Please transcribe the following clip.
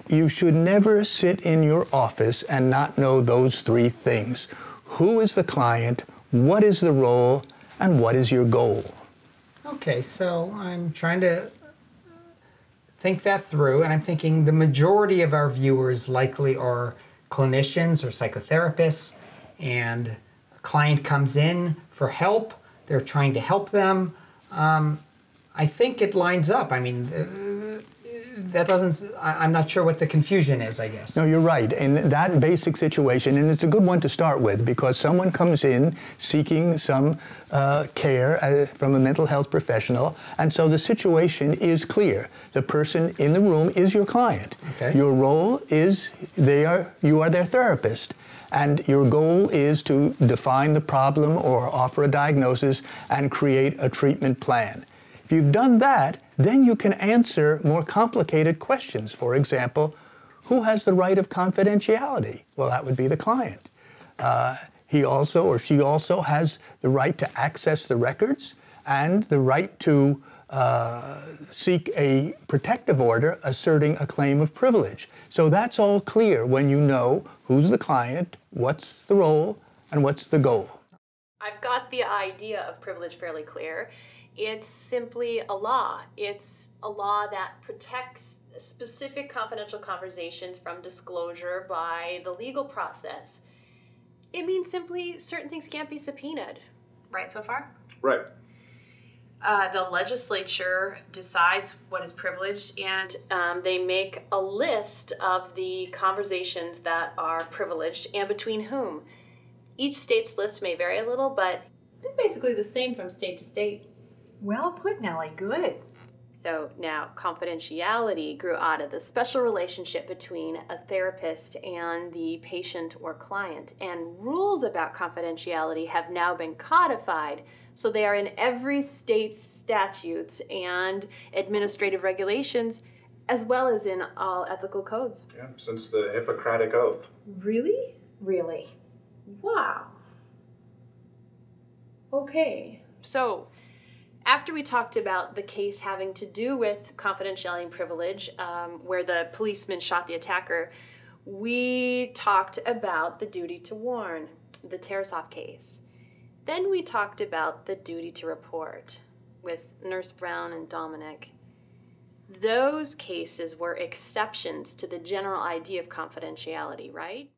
You should never sit in your office and not know those three things. Who is the client? What is the role? And what is your goal? Okay, so I'm trying to think that through, and I'm thinking the majority of our viewers likely are clinicians or psychotherapists, and a client comes in for help. They're trying to help them. I think it lines up. I mean, that doesn't, I'm not sure what the confusion is, I guess. No, you're right. In that basic situation, and it's a good one to start with, because someone comes in seeking some care from a mental health professional, and so the situation is clear. The person in the room is your client. Okay. Your role is you are their therapist, and your goal is to define the problem or offer a diagnosis and create a treatment plan. If you've done that, then you can answer more complicated questions. For example, who has the right of confidentiality? Well, that would be the client. He also or she also has the right to access the records and the right to seek a protective order asserting a claim of privilege. So that's all clear when you know who's the client, what's the role, and what's the goal. I've got the idea of privilege fairly clear. It's simply a law. It's a law that protects specific confidential conversations from disclosure by the legal process. It means simply certain things can't be subpoenaed. Right so far? Right. The legislature decides what is privileged, and they make a list of the conversations that are privileged and between whom. Each state's list may vary a little, but they're basically the same from state to state. Well put, Nellie. Good. So now confidentiality grew out of the special relationship between a therapist and the patient or client. And rules about confidentiality have now been codified, so they are in every state's statutes and administrative regulations, as well as in all ethical codes. Yeah, since the Hippocratic Oath. Really? Really? Wow. Okay, so after we talked about the case having to do with confidentiality and privilege, where the policeman shot the attacker, we talked about the duty to warn, the Tarasoff case. Then we talked about the duty to report with Nurse Brown and Dominic. Those cases were exceptions to the general idea of confidentiality, right?